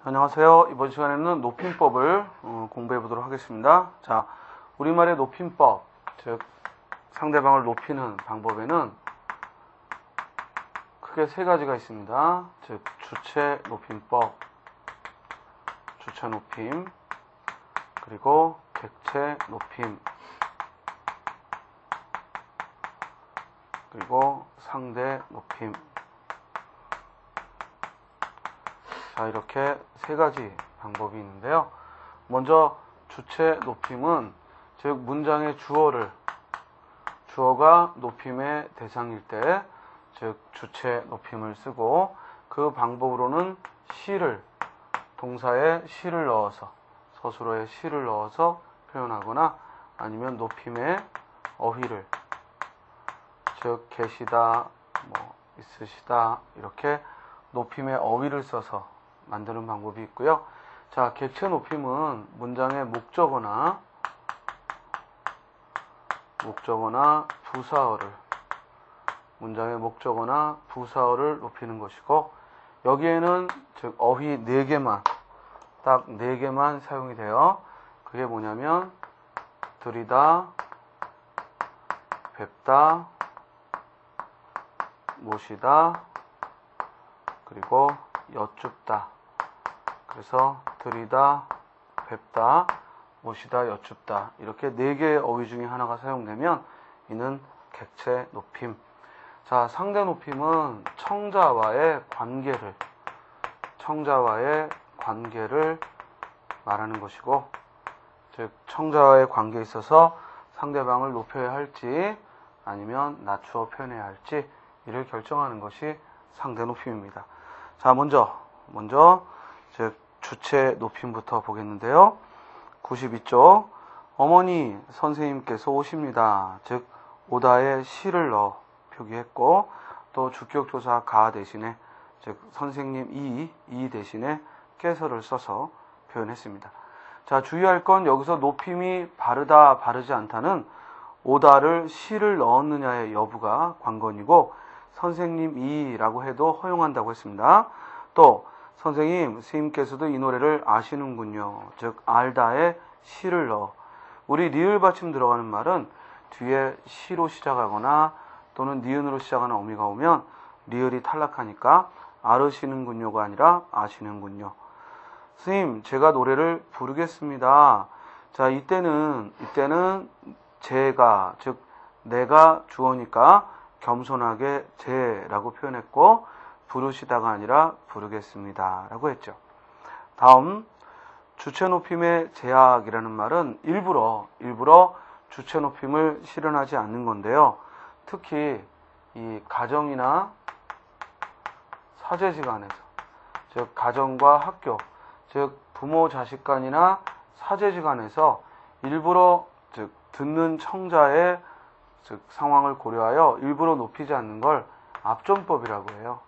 안녕하세요. 이번 시간에는 높임법을 공부해 보도록 하겠습니다. 자, 우리말의 높임법, 즉 상대방을 높이는 방법에는 크게 세 가지가 있습니다. 즉 주체 높임법, 주체 높임, 그리고 객체 높임, 그리고 상대 높임. 자, 이렇게 세 가지 방법이 있는데요. 먼저 주체 높임은 즉 문장의 주어가 높임의 대상일 때, 즉 주체 높임을 쓰고, 그 방법으로는 동사에 시를 넣어서, 서술어에 시를 넣어서 표현하거나, 아니면 높임의 어휘를, 즉 계시다, 있으시다, 이렇게 높임의 어휘를 써서 만드는 방법이 있고요. 자, 객체 높임은 문장의 목적어나 부사어를 높이는 것이고, 여기에는 즉 어휘 4개만, 딱 4개만 사용이 돼요. 그게 뭐냐면 들이다, 뵙다, 모시다, 그리고 여쭙다. 그래서 들이다, 뵙다, 모시다, 여쭙다, 이렇게 4개의 어휘 중에 하나가 사용되면 이는 객체 높임. 자, 상대 높임은 청자와의 관계를 말하는 것이고, 즉 청자와의 관계에 있어서 상대방을 높여야 할지 아니면 낮추어 표현해야 할지 이를 결정하는 것이 상대 높임입니다. 자, 먼저 즉 주체 높임부터 보겠는데요. 92쪽, 어머니 선생님께서 오십니다. 즉 오다에 시를 넣어 표기했고, 또 주격조사 가 대신에, 즉 선생님 이 대신에 깨서를 써서 표현했습니다. 자, 주의할 건 여기서 높임이 바르다 바르지 않다는 오다를 시를 넣었느냐의 여부가 관건이고, 선생님이라고 해도 허용한다고 했습니다. 또 선생님, 스님께서도 이 노래를 아시는군요. 즉 알다에 시를 넣어. 우리 리을 받침 들어가는 말은 뒤에 시로 시작하거나 또는 니은으로 시작하는 어미가 오면 리을이 탈락하니까 아르시는군요가 아니라 아시는군요. 스님, 제가 노래를 부르겠습니다. 자, 이때는 제가, 즉 내가 주어니까 겸손하게 제라고 표현했고, 부르시다가 아니라 부르겠습니다 라고 했죠. 다음, 주체 높임의 제약이라는 말은 일부러 주체 높임을 실현하지 않는 건데요. 특히 이 가정이나 사제지간에서, 즉 가정과 학교, 즉 부모 자식 간이나 사제지간에서 일부러, 즉 듣는 청자의 즉 상황을 고려하여 일부러 높이지 않는 걸 압존법이라고 해요.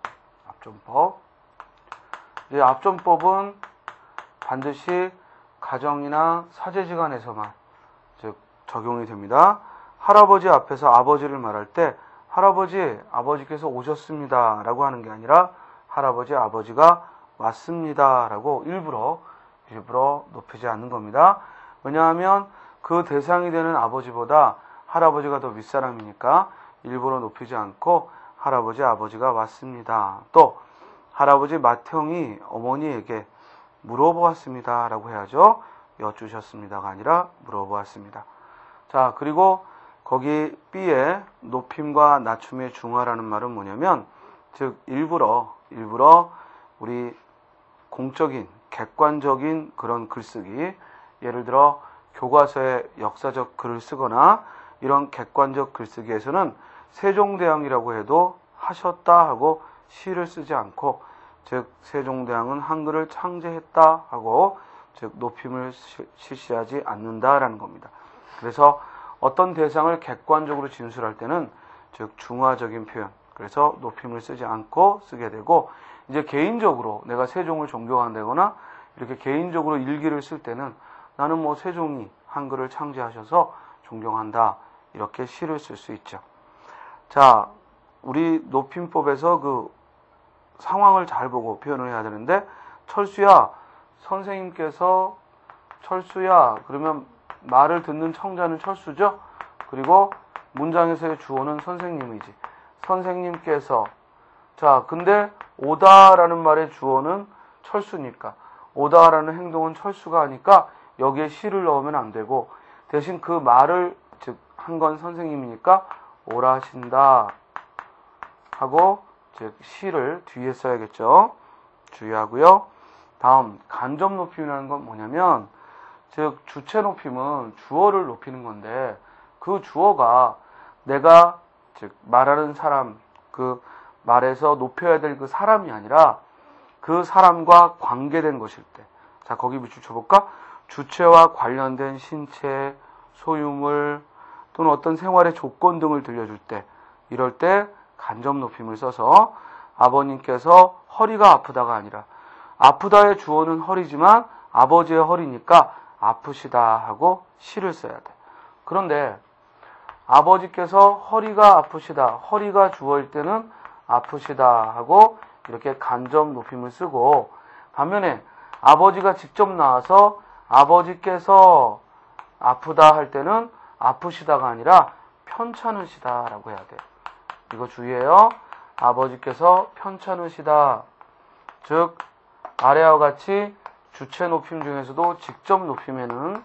압존법. 이 압존법은 반드시 가정이나 사제지간에서만 즉 적용이 됩니다. 할아버지 앞에서 아버지를 말할 때 할아버지, 아버지께서 오셨습니다 라고 하는 게 아니라 할아버지, 아버지가 왔습니다 라고 일부러 높이지 않는 겁니다. 왜냐하면 그 대상이 되는 아버지보다 할아버지가 더 윗사람이니까 일부러 높이지 않고 할아버지, 아버지가 왔습니다. 또 할아버지 맏형이 어머니에게 물어보았습니다 라고 해야죠. 여쭈셨습니다가 아니라 물어보았습니다. 자, 그리고 거기 B에 높임과 낮춤의 중화라는 말은 뭐냐면, 즉 일부러 우리 공적인, 객관적인 그런 글쓰기, 예를 들어 교과서에 역사적 글을 쓰거나 이런 객관적 글쓰기에서는 세종대왕이라고 해도 하셨다 하고 시를 쓰지 않고, 즉 세종대왕은 한글을 창제했다 하고, 즉 높임을 실시하지 않는다라는 겁니다. 그래서 어떤 대상을 객관적으로 진술할 때는 즉 중화적인 표현, 그래서 높임을 쓰지 않고 쓰게 되고, 이제 개인적으로 내가 세종을 존경한다거나 이렇게 개인적으로 일기를 쓸 때는 나는 세종이 한글을 창제하셔서 존경한다, 이렇게 시를 쓸 수 있죠. 자, 우리 높임법에서 그 상황을 잘 보고 표현을 해야 되는데, 철수야, 선생님께서 철수야. 그러면 말을 듣는 청자는 철수죠. 그리고 문장에서의 주어는 선생님이지. 선생님께서. 자, 근데 오다라는 말의 주어는 철수니까 오다라는 행동은 철수가 하니까 여기에 시를 넣으면 안 되고 대신 그 말을 즉 한 건 선생님이니까 오라신다 하고 즉 시를 뒤에 써야겠죠. 주의하고요. 다음 간접 높임이라는 건 뭐냐면 즉 주체 높임은 주어를 높이는 건데 그 주어가 내가 즉 말하는 사람 그 말에서 높여야 될 그 사람이 아니라 그 사람과 관계된 것일 때. 자, 거기 밑줄 쳐볼까? 주체와 관련된 신체, 소유물 또는 어떤 생활의 조건 등을 들려줄 때 이럴 때 간접 높임을 써서 아버님께서 허리가 아프다가 아니라 아프다의 주어는 허리지만 아버지의 허리니까 아프시다 하고 시를 써야 돼. 그런데 아버지께서 허리가 아프시다. 허리가 주어일 때는 아프시다 하고 이렇게 간접 높임을 쓰고 반면에 아버지가 직접 나와서 아버지께서 아프다 할 때는 아프시다가 아니라 편찮으시다 라고 해야 돼요. 이거 주의해요. 아버지께서 편찮으시다. 즉 아래와 같이 주체 높임 중에서도 직접 높임에는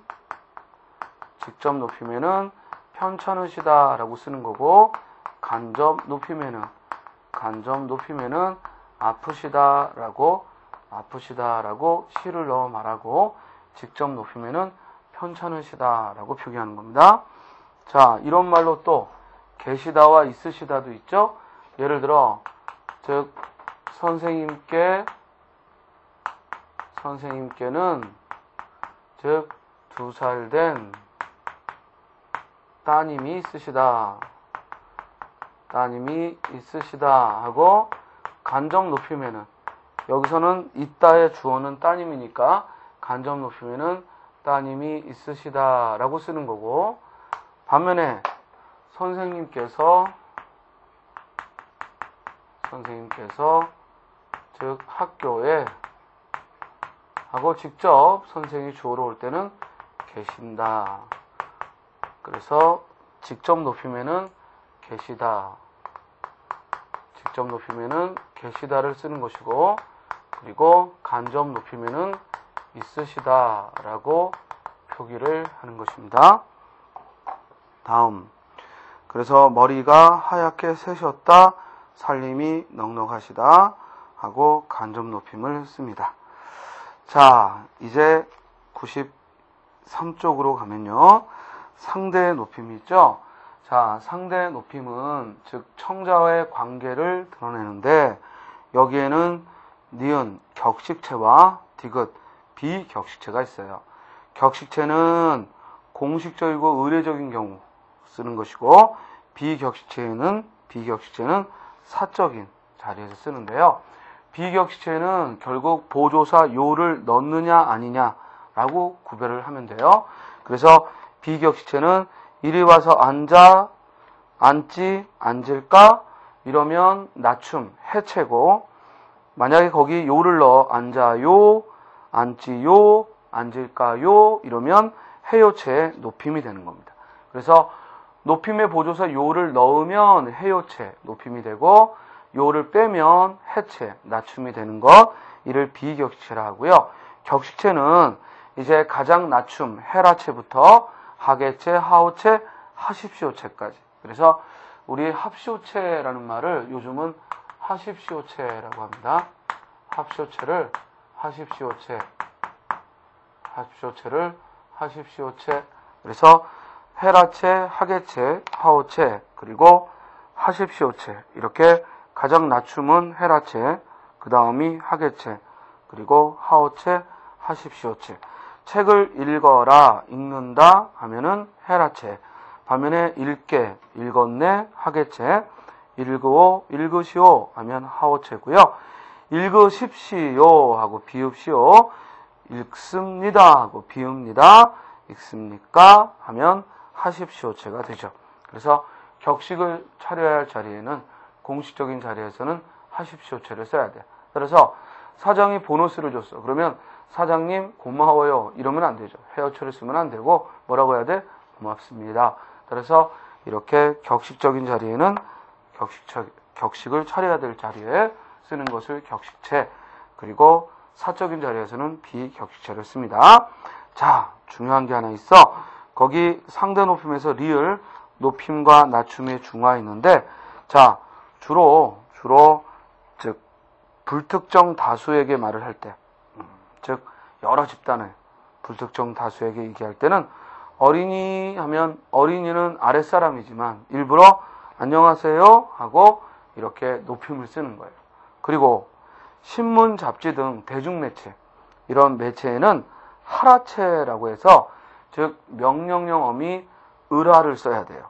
편찮으시다 라고 쓰는 거고 간접 높임에는 아프시다 라고 시를 넣어 말하고 직접 높임에는 편찮으시다 라고 표기하는 겁니다. 자, 이런 말로 또 계시다와 있으시다도 있죠. 예를 들어 즉 선생님께는 즉 2살 된 따님이 있으시다 하고 간접 높임에는 여기서는 있다의 주어는 따님이니까 간접 높임에는 따님이 있으시다 라고 쓰는 거고 반면에 선생님께서 즉 학교에 하고 직접 선생이 주어로 올 때는 계신다. 그래서 직접 높임에는 계시다를 쓰는 것이고 그리고 간접 높임에는 있으시다 라고 표기를 하는 것입니다. 다음 그래서 머리가 하얗게 새셨다. 살림이 넉넉하시다 하고 간접 높임을 씁니다. 자, 이제 93쪽으로 가면요. 상대 높임이 있죠. 자, 상대 높임은 즉 청자와의 관계를 드러내는데 여기에는 니은 격식체와 디귿 비격식체가 있어요. 격식체는 공식적이고 의례적인 경우 쓰는 것이고 비격식체는 사적인 자리에서 쓰는데요. 비격식체는 결국 보조사 요를 넣느냐 아니냐라고 구별을 하면 돼요. 그래서 비격식체는 이리 와서 앉을까? 이러면 낮춤, 해체고 만약에 거기 요를 넣어 앉아요, 앉지요, 앉을까요? 이러면 해요체의 높임이 되는 겁니다. 그래서 높임의 보조사 요를 넣으면 해요체, 높임이 되고 요를 빼면 해체, 낮춤이 되는 것, 이를 비격식체라 하고요. 격식체는 이제 가장 낮춤, 해라체부터 하계체, 하호체, 하십시오체까지. 그래서 우리 합시오체라는 말을 요즘은 하십시오체라고 합니다. 합시오체를 하십시오체. 그래서 해라체, 하계체, 하호체, 그리고 하십시오체. 이렇게 가장 낮춤은 해라체, 그 다음이 하계체, 그리고 하호체, 하십시오체. 책을 읽어라, 읽는다 하면은 해라체. 반면에 읽게, 읽었네, 하계체. 읽으오, 읽으시오 하면 하호체고요. 읽으십시오 하고 비읍시오. 읽습니다 하고 비읍니다. 읽습니까 하면 하십시오체가 되죠. 그래서 격식을 차려야 할 자리에는 공식적인 자리에서는 하십시오체를 써야 돼. 그래서 사장이 보너스를 줬어. 그러면 사장님 고마워요 이러면 안 되죠. 헤어처를 쓰면 안 되고 뭐라고 해야 돼? 고맙습니다. 그래서 이렇게 격식적인 자리에는 격식을 차려야 될 자리에 쓰는 것을 격식체, 그리고 사적인 자리에서는 비격식체를 씁니다. 자, 중요한 게 하나 있어. 거기 상대 높임에서 리을, 높임과 낮춤의 중화 있는데, 자, 주로 즉 불특정 다수에게 말을 할 때, 즉 여러 집단을 불특정 다수에게 얘기할 때는 어린이 하면 어린이는 아랫사람이지만 일부러 안녕하세요 하고 이렇게 높임을 쓰는 거예요. 그리고 신문, 잡지 등 대중매체, 이런 매체에는 하라체라고 해서 즉 명령형 어미 을하를 써야 돼요.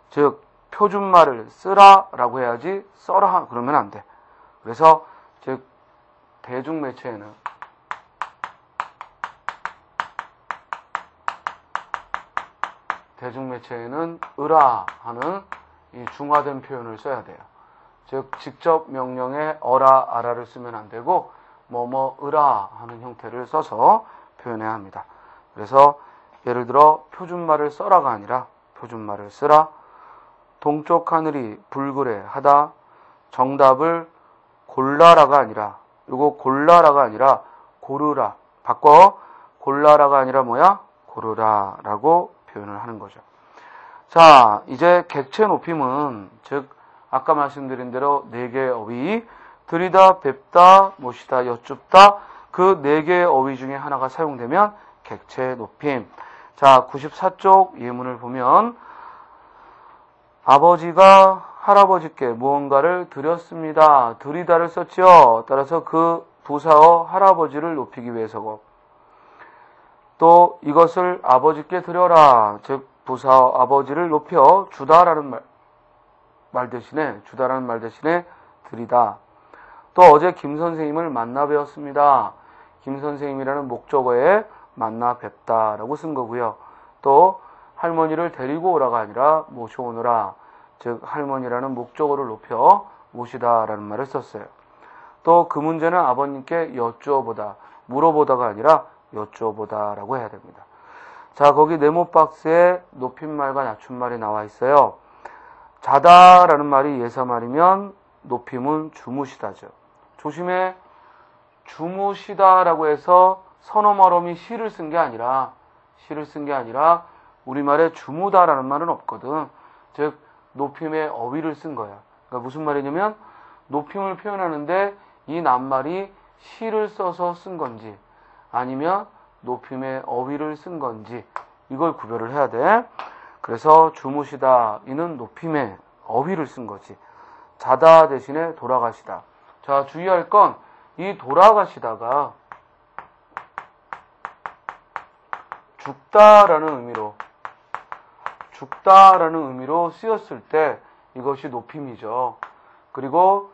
즉 표준말을 쓰라라고 해야지 써라 그러면 안 돼. 그래서 즉 대중매체에는 을하 하는 이 중화된 표현을 써야 돼요. 즉 직접 명령에 어라, 아라를 쓰면 안 되고 뭐뭐 을하 하는 형태를 써서 표현해야 합니다. 그래서 예를 들어 표준말을 써라가 아니라 표준말을 쓰라, 동쪽 하늘이 붉으래 하다, 정답을 골라라가 아니라, 이거 골라라가 아니라 고르라, 바꿔. 골라라가 아니라 뭐야? 고르라라고 표현을 하는 거죠. 자, 이제 객체 높임은 즉 아까 말씀드린 대로 4개의 어휘, 들이다, 뵙다, 모시다, 여쭙다, 그 4개의 어휘 중에 하나가 사용되면 객체 높임. 자, 94쪽 예문을 보면 아버지가 할아버지께 무언가를 드렸습니다. 드리다를 썼죠. 따라서 그 부사어 할아버지를 높이기 위해서고, 또 이것을 아버지께 드려라, 즉 부사어 아버지를 높여 주다라는 말 대신에 드리다. 또 어제 김 선생님을 만나 뵈었습니다. 김 선생님이라는 목적어에 만나 뵙다라고 쓴 거고요. 또 할머니를 데리고 오라가 아니라 모셔오느라, 즉 할머니라는 목적어를 높여 모시다라는 말을 썼어요. 또 그 문제는 아버님께 여쭈어보다, 물어보다가 아니라 여쭈어보다라고 해야 됩니다. 자, 거기 네모 박스에 높임말과 낮춤말이 나와 있어요. 자다라는 말이 예사말이면 높임은 주무시다죠. 조심해. 주무시다라고 해서 선어말어미 시를 쓴 게 아니라 우리말에 주무다라는 말은 없거든. 즉 높임의 어휘를 쓴 거야. 그러니까 무슨 말이냐면 높임을 표현하는데 이 낱말이 시를 써서 쓴 건지 아니면 높임의 어휘를 쓴 건지 이걸 구별을 해야 돼. 그래서 주무시다, 이는 높임의 어휘를 쓴 거지. 자다 대신에 돌아가시다. 자, 주의할 건 이 돌아가시다가 죽다라는 의미로 쓰였을 때 이것이 높임이죠. 그리고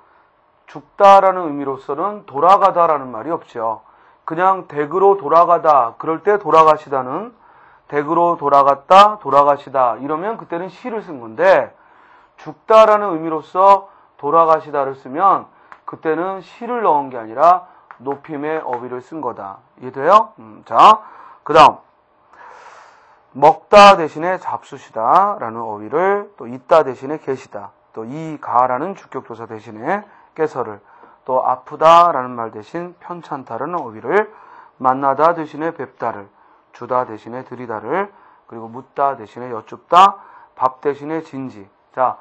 죽다라는 의미로서는 돌아가다라는 말이 없죠. 그냥 댁으로 돌아가다, 그럴 때 돌아가시다는 댁으로 돌아갔다, 돌아가시다 이러면 그때는 시를 쓴 건데, 죽다라는 의미로서 돌아가시다를 쓰면 그때는 시를 넣은 게 아니라 높임의 어휘를 쓴 거다. 이해돼요? 자, 그 다음 먹다 대신에 잡수시다 라는 어휘를, 또 있다 대신에 계시다, 또 이가라는 주격조사 대신에 깨서를, 또 아프다 라는 말 대신 편찮다라는 어휘를, 만나다 대신에 뵙다를, 주다 대신에 드리다를, 그리고 묻다 대신에 여쭙다, 밥 대신에 진지. 자,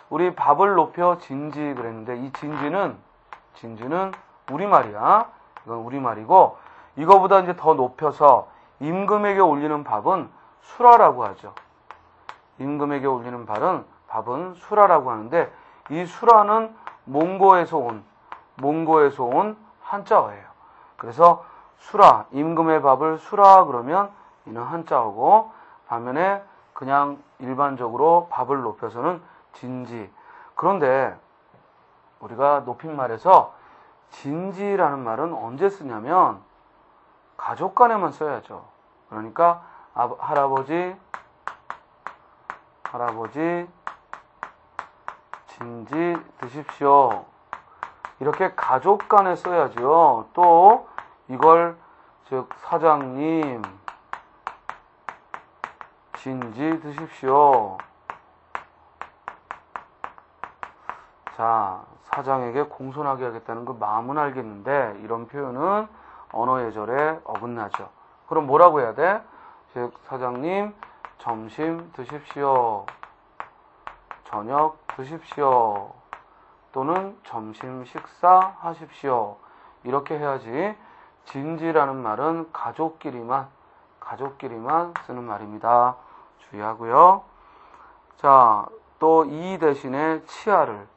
우리 밥을 높여 진지 그랬는데 이 진지는 우리말이야. 이건 우리말이고, 이거보다 이제 더 높여서 임금에게 올리는 밥은 수라라고 하죠. 임금에게 올리는 밥은 수라라고 하는데, 이 수라는 몽고에서 온 한자어예요. 그래서 수라, 임금의 밥을 수라 그러면 이는 한자어고, 반면에 그냥 일반적으로 밥을 높여서는 진지. 그런데 우리가 높임말에서 진지라는 말은 언제 쓰냐면 가족 간에만 써야죠. 그러니까 할아버지 진지 드십시오. 이렇게 가족 간에 써야죠. 또 이걸 즉 사장님 진지 드십시오. 자, 사장에게 공손하게 하겠다는 그 마음은 알겠는데 이런 표현은 언어 예절에 어긋나죠. 그럼 뭐라고 해야 돼? 즉 사장님 점심 드십시오. 저녁 드십시오. 또는 점심 식사하십시오. 이렇게 해야지. 진지라는 말은 가족끼리만 쓰는 말입니다. 주의하고요. 자, 또 이 대신에 치아를.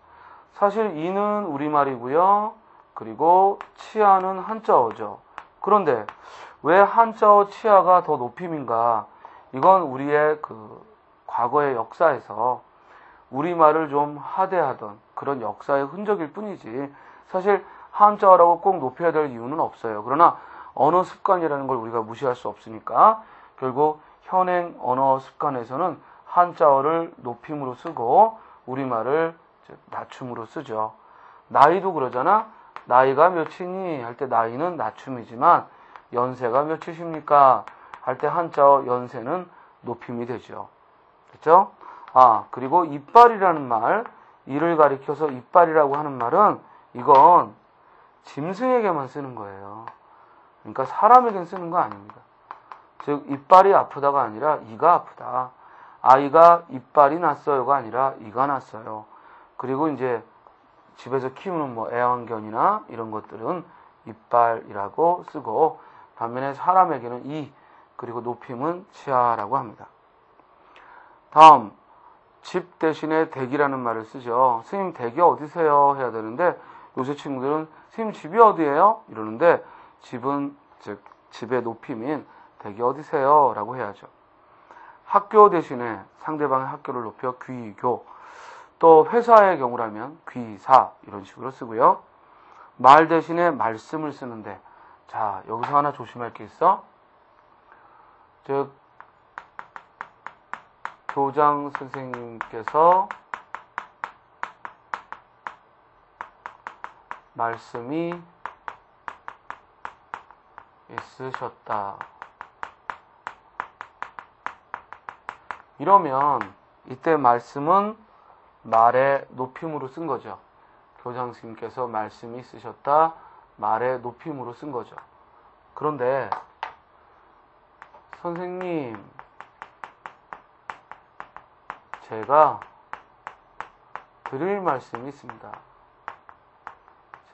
사실 이는 우리말이고요. 그리고 치아는 한자어죠. 그런데 왜 한자어 치아가 더 높임인가? 이건 우리의 그 과거의 역사에서 우리말을 좀 하대하던 그런 역사의 흔적일 뿐이지 사실 한자어라고 꼭 높여야 될 이유는 없어요. 그러나 언어 습관이라는 걸 우리가 무시할 수 없으니까 결국 현행 언어 습관에서는 한자어를 높임으로 쓰고 우리말을 낮춤으로 쓰죠. 나이도 그러잖아. 나이가 몇이니? 할 때 나이는 낮춤이지만 연세가 몇이십니까? 할 때 한자어 연세는 높임이 되죠. 됐죠? 그리고 이빨이라는 말, 이를 가리켜서 이빨이라고 하는 말은 이건 짐승에게만 쓰는 거예요. 그러니까 사람에겐 쓰는 거 아닙니다. 즉 이빨이 아프다가 아니라 이가 아프다. 아이가 이빨이 났어요가 아니라 이가 났어요. 그리고 이제 집에서 키우는 뭐 애완견이나 이런 것들은 이빨이라고 쓰고 반면에 사람에게는 이 그리고 높임은 치아라고 합니다. 다음 집 대신에 댁이라는 말을 쓰죠. 스님 댁이 어디세요? 해야 되는데 요새 친구들은 스님 집이 어디예요? 이러는데 집은 즉 집의 높임인 댁이 어디세요? 라고 해야죠. 학교 대신에 상대방의 학교를 높여 귀교, 또 회사의 경우라면 귀사 이런 식으로 쓰고요. 말 대신에 말씀을 쓰는데 자 여기서 하나 조심할 게 있어. 즉 교장 선생님께서 말씀이 있으셨다. 이러면 이때 말씀은 말의 높임으로 쓴 거죠. 교장 선생님께서 말씀이 있으셨다. 말의 높임으로 쓴 거죠. 그런데 선생님 제가 드릴 말씀이 있습니다.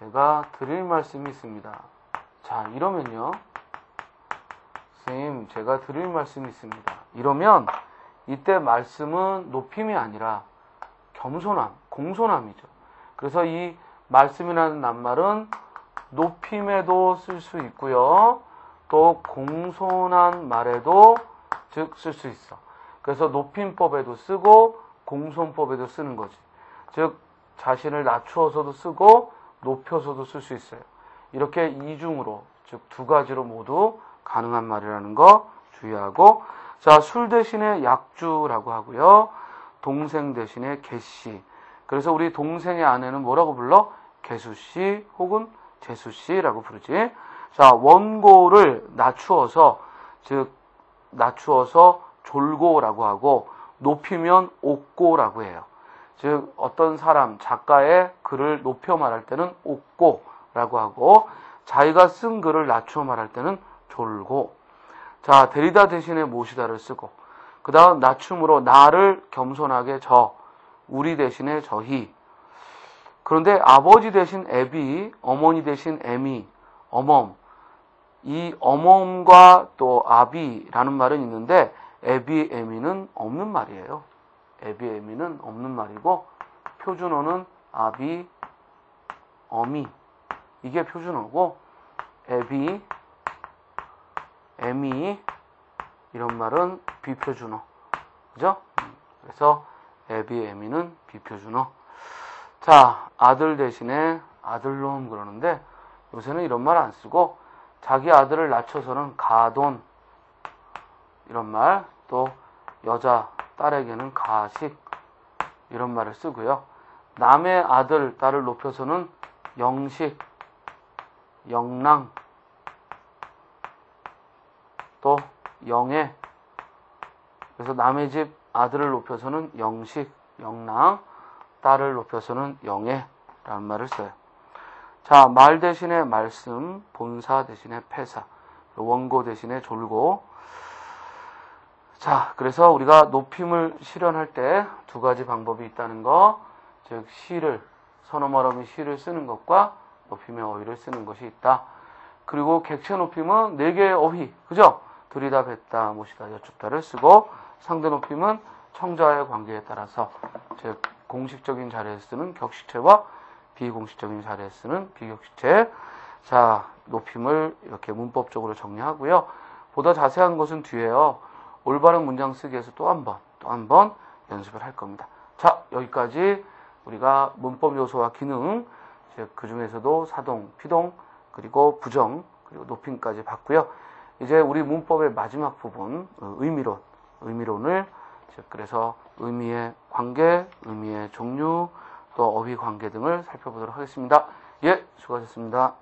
제가 드릴 말씀이 있습니다. 자, 이러면요. 선생님, 제가 드릴 말씀이 있습니다. 이러면 이때 말씀은 높임이 아니라 겸손함, 공손함이죠. 그래서 이 말씀이라는 낱말은 높임에도 쓸 수 있고요. 또 공손한 말에도 즉 쓸 수 있어. 그래서 높임법에도 쓰고 공손법에도 쓰는 거지. 즉 자신을 낮추어서도 쓰고 높여서도 쓸 수 있어요. 이렇게 이중으로 즉 두 가지로 모두 가능한 말이라는 거 주의하고 자, 술 대신에 약주라고 하고요. 동생 대신에 개씨. 그래서 우리 동생의 아내는 뭐라고 불러? 개수씨 혹은 재수씨라고 부르지. 자, 원고를 낮추어서 즉 낮추어서 졸고라고 하고 높이면 옥고라고 해요. 즉 어떤 사람 작가의 글을 높여 말할 때는 옥고라고 하고 자기가 쓴 글을 낮추어 말할 때는 졸고. 자, 데리다 대신에 모시다를 쓰고 그 다음 낮춤으로 나를 겸손하게 저, 우리 대신에 저희. 그런데 아버지 대신 애비, 어머니 대신 애미, 어멈. 이 어멈과 또 아비라는 말은 있는데 애비, 애미는 없는 말이에요. 애비, 애미는 없는 말이고 표준어는 아비, 어미. 이게 표준어고 애비, 애미 이런 말은 비표준어. 그죠? 그래서 애비, 애미는 비표준어. 자, 아들 대신에 아들놈 그러는데 요새는 이런 말 안 쓰고 자기 아들을 낮춰서는 가돈 이런 말, 또 여자 딸에게는 가식 이런 말을 쓰고요. 남의 아들, 딸을 높여서는 영식, 영랑 또 영애. 그래서 남의 집 아들을 높여서는 영식, 영랑, 딸을 높여서는 영애라는 말을 써요. 자, 말 대신에 말씀, 본사 대신에 패사, 원고 대신에 졸고. 자, 그래서 우리가 높임을 실현할 때 두 가지 방법이 있다는 거, 즉 시를, 선어말음이 시를 쓰는 것과 높임의 어휘를 쓰는 것이 있다. 그리고 객체 높임은 네 개의 어휘, 그죠? 들이다, 뱉다, 모시다, 여쭙다를 쓰고, 상대 높임은 청자의 관계에 따라서, 즉 공식적인 자리에 쓰는 격식체와 비공식적인 자리에 쓰는 비격식체. 자, 높임을 이렇게 문법적으로 정리하고요. 보다 자세한 것은 뒤에요. 올바른 문장 쓰기에서 또 한 번 연습을 할 겁니다. 자, 여기까지 우리가 문법 요소와 기능, 즉 그 중에서도 사동, 피동, 그리고 부정, 그리고 높임까지 봤고요. 이제 우리 문법의 마지막 부분, 의미론을, 즉 그래서 의미의 관계, 의미의 종류, 또 어휘 관계 등을 살펴보도록 하겠습니다. 예, 수고하셨습니다.